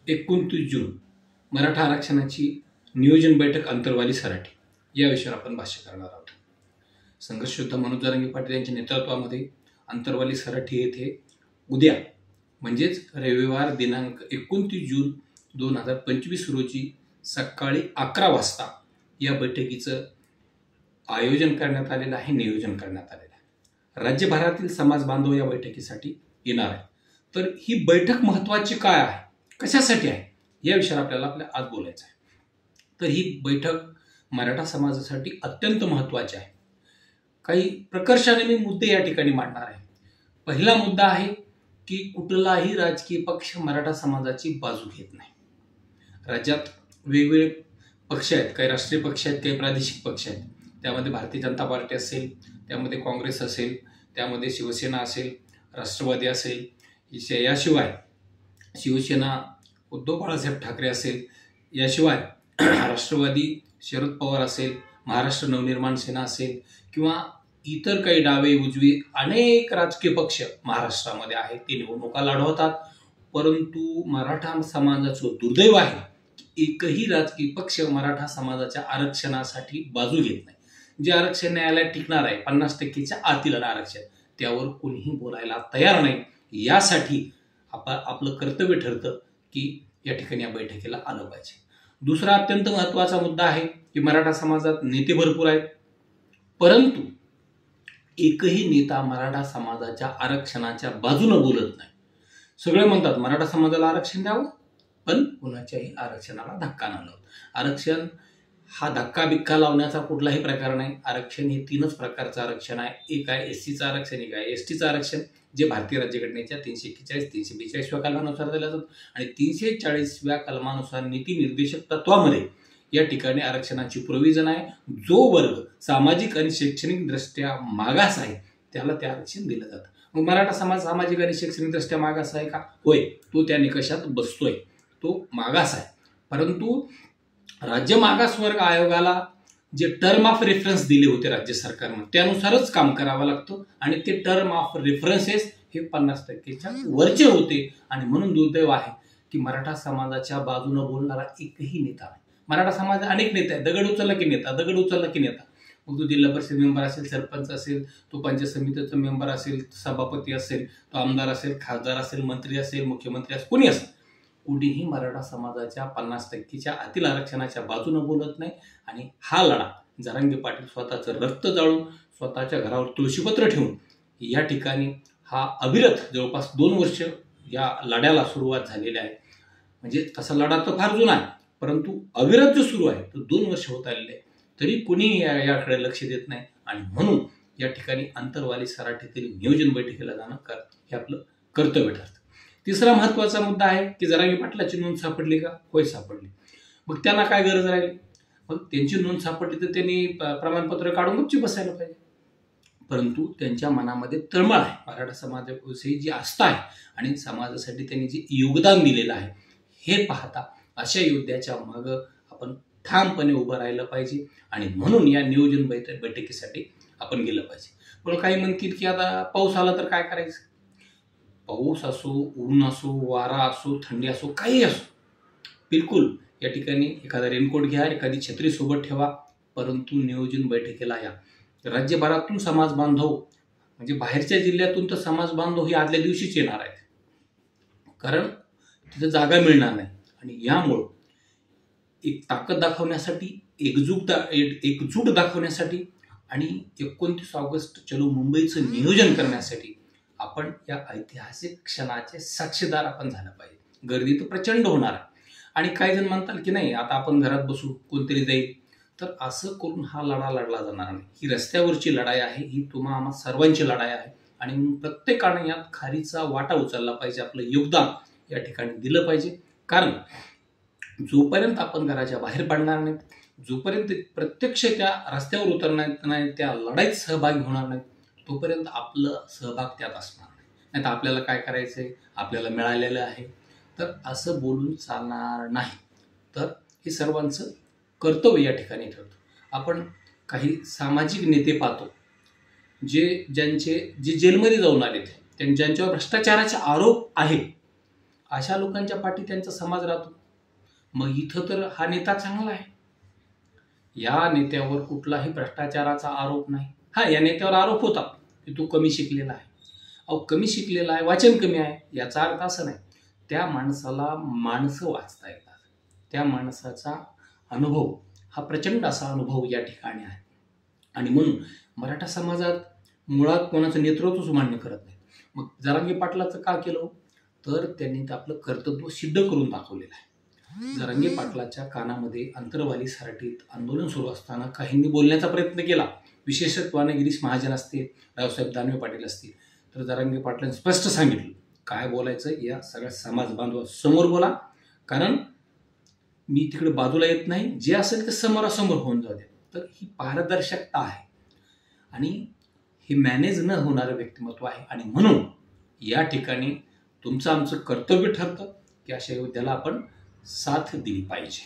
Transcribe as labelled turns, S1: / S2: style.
S1: 29 जून मराठा आरक्षणाची नियोजन बैठक अंतरवाली सराटी या विषयावर आपण भाष्य करणार आहोत. संघर्ष योद्धा मनोज जरांगे पाटील यांच्या नेतृत्वामध्ये अंतरवाली सराटी येथे उद्या म्हणजेच रविवार दिनांक 29 जून 2025 रोजी सकाळी 11 वाजता या बैठकीचं आयोजन करण्यात आलेलं आहे, नियोजन करण्यात आलेलं आहे. राज्यभरातील समाज बांधव या बैठकीसाठी येणार आहे. तर ही बैठक महत्त्वाची काय आहे, कशासाठी आहे या विषयावर आपल्याला आज बोलायचं आहे. तर ही बैठक मराठा समाजासाठी अत्यंत महत्त्वाची आहे. काही प्रकर्षाने मी मुद्दे या ठिकाणी मांडणार आहे. पहिला मुद्दा आहे की कुठलाही राजकीय पक्ष मराठा समाजाची बाजू घेत नाही. राज्यात वेगवेगळे पक्ष आहेत, काही राष्ट्रीय पक्ष आहेत, काही प्रादेशिक पक्ष आहेत. त्यामध्ये भारतीय जनता पार्टी असेल, त्यामध्ये काँग्रेस असेल, त्यामध्ये शिवसेना असेल, राष्ट्रवादी असेल, याशिवाय शिवसेना उद्धव बाळासाहेब ठाकरे असेल, याशिवाय राष्ट्रवादी शरद पवार असेल, महाराष्ट्र नवनिर्माण सेना असेल किंवा इतर काही डावे उजवी अनेक राजकीय पक्ष महाराष्ट्रामध्ये आहेत. ते निवडणुका लढवतात. परंतु मराठा समाजाचं दुर्दैव आहे की एकही राजकीय पक्ष मराठा समाजाच्या आरक्षणासाठी बाजू घेत नाही. जे आरक्षण न्यायालयात टिकणार आहे 50%च्या आतील आरक्षण, त्यावर कोणीही बोलायला तयार नाही. यासाठी आपलं कर्तव्य ठरतं की या ठिकाणी या बैठकीला आलं पाहिजे. दुसरा अत्यंत महत्त्वाचा मुद्दा आहे की मराठा समाजात नेते भरपूर आहेत, परंतु एकही नेता मराठा समाजाच्या आरक्षणाच्या बाजूने बोलत नाही. सगळे म्हणतात मराठा समाजाला आरक्षण द्यावं, पण कुणाच्याही आरक्षणाला धक्का न लावत. आरक्षण हा धक्का बिक्का लावण्याचा कुठलाही प्रकार नाही. आरक्षण हे 3च प्रकारचं आरक्षण आहे. एक आहे एससीचं आरक्षण, एक आहे एसटीचं आरक्षण, जे भारतीय राज्यघटनेच्या 341, 342व्या कलमानुसार दिलं जातं आणि 340व्या कलमानुसार नीती निर्देशक तत्वामध्ये या ठिकाणी आरक्षणाची प्रोव्हिजन आहे. जो वर्ग सामाजिक आणि शैक्षणिक दृष्ट्या मागास आहे त्याला ते आरक्षण दिलं जातं. मग मराठा समाज सामाजिक आणि शैक्षणिक दृष्ट्या मागास आहे का? होय, तो त्या निकषात बसतोय, तो मागास आहे. परंतु राज्य मागासवर्ग आयोगाला जे टर्म ऑफ रेफरन्स दिले होते राज्य सरकारनं त्यानुसारच काम करावं लागतं आणि ते टर्म ऑफ रेफरन्सेस हे 50%च्या वरचे होते. आणि म्हणून दुर्दैव आहे की मराठा समाजाच्या बाजूने बोलणारा एकही नेता नाही. मराठा समाज अनेक नेते आहेत. दगड उचलला की नेता, दगड उचलला की नेता. मग तो जिल्हा परिषद मेंबर असेल, सरपंच असेल, तो पंचायत समितीचा मेंबर असेल, सभापती असेल, तो आमदार असेल, खासदार असेल, मंत्री असेल, मुख्यमंत्री असेल, कोणी असेल, कुणीही मराठा समाजाच्या 50%च्या आतील आरक्षणाच्या बाजूने बोलत नाही. आणि हा लढा जरांगे पाटील स्वतःचं रक्त जाळून, स्वतःच्या घरावर तुळशीपत्र ठेवून या ठिकाणी हा अविरत जवळपास 2 वर्ष या लढ्याला सुरुवात झालेली आहे. म्हणजे तसा लढा तर फार जुना आहे, परंतु अविरत जो सुरू आहे तो 2 वर्ष होत आलेले आहे. तरी कुणीही याकडे लक्ष देत नाही. आणि म्हणून या ठिकाणी अंतरवाली सराटीतील नियोजन बैठकीला जाणं हे आपलं कर्तव्य ठरतं. तिसरा महत्त्वाचा मुद्दा आहे की जरांगे पाटलाची नोंद सापडली का? होय, सापडली. मग त्यांना काय गरज राहिली? मग त्यांची नोंद सापडली तर त्यांनी प्रमाणपत्र काढून गपची बसायला पाहिजे. परंतु त्यांच्या मनामध्ये तळमळ आहे, मराठा समाजाविषयी जी आस्था आहे आणि समाजासाठी त्यांनी जे योगदान दिलेलं आहे हे पाहता अशा योद्ध्याच्या मागं आपण ठामपणे उभं राहिलं पाहिजे. आणि म्हणून या नियोजन बैठकीसाठी आपण गेलं पाहिजे. पण काही म्हणतील की आता पाऊस आला तर काय करायचं? पाऊस असो, ऊन असो, वारा असो, थंडी असो, काही असो, बिलकुल या ठिकाणी एखादा रेनकोट घ्या, एखादी छत्री सोबत ठेवा, परंतु नियोजन बैठकीला या. राज्यभरातून समाज बांधव म्हणजे बाहेरच्या जिल्ह्यातून तर समाज बांधव हे आदल्या दिवशीच येणार आहेत, कारण तिथे जागा मिळणार नाही. आणि यामुळं एक ताकद दाखवण्यासाठी, एकजूट दाखवण्यासाठी आणि 29 ऑगस्ट चलो मुंबईचं नियोजन करण्यासाठी आपण या ऐतिहासिक क्षणाचे साक्षीदार आपण झालं पाहिजे. गर्दी तर प्रचंड होणार आहे. आणि काही जण म्हणतात की नाही आता आपण घरात बसू, कोणतरी जाईल. तर असं करून हा लढा लढला जाणार नाही. ही रस्त्यावरची लढाई आहे, ही आम्हा सर्वांची लढाई आहे. आणि प्रत्येकाने यात खारीचा वाटा उचलला पाहिजे, आपलं योगदान या ठिकाणी दिलं पाहिजे. कारण जोपर्यंत आपण घराच्या बाहेर पडणार नाहीत, जोपर्यंत प्रत्यक्ष त्या रस्त्यावर उतरणार नाही, त्या लढाईत सहभागी होणार नाही, तोपर्यंत आपलं सहभाग त्यात असणार नाही. नाही तर आपल्याला काय करायचंय, आपल्याला मिळालेलं आहे, तर असं बोलून चालणार नाही. तर हे सर्वांचं कर्तव्य या ठिकाणी ठरतं. आपण काही सामाजिक नेते पाहतो जे जेलमध्ये जाऊन आलेत, ज्यांच्यावर भ्रष्टाचाराचे आरोप आहेत, अशा लोकांच्या पाठी त्यांचा समाज राहतो. मग इथं तर हा नेता चांगला आहे, या नेत्यावर कुठलाही भ्रष्टाचाराचा आरोप नाही. हा, या नेत्यावर आरोप होता की तू कमी शिकलेला आहे. अहो, कमी शिकलेला आहे, वाचन कमी आहे, याचा अर्थ असं नाही. त्या माणसाला माणसं वाचता येतात. त्या माणसाचा अनुभव हा प्रचंड असा अनुभव या ठिकाणी आहे. आणि म्हणून मराठा समाजात मुळात कोणाचं नेतृत्वच मान्य करत नाही. मग जरांगे पाटलाचं का केलं? तर त्यांनी आपलं कर्तृत्व सिद्ध करून दाखवलेलं आहे. जरांगे पाटलाच्या कानामध्ये अंतरवाली सराटीत आंदोलन सुरू असताना काहींनी बोलण्याचा प्रयत्न केला, विशेषत्वाने गिरीश महाजन असतील, रावसाहेब दानवे पाटील असतील. तर जरांगे पाटलांनी स्पष्ट सांगितलं काय बोलायचं, या सगळ्या समाज बांधवांसमोर बोला, कारण मी तिकडे बाजूला येत नाही, जे असेल ते समोरासमोर होऊन जाऊ द्या. तर ही पारदर्शकता आहे आणि हे मॅनेज न होणारं व्यक्तिमत्व आहे. आणि म्हणून या ठिकाणी तुमचं आमचं कर्तव्य ठरतं की अशा योद्ध्याला आपण साथ दिली पाहिजे.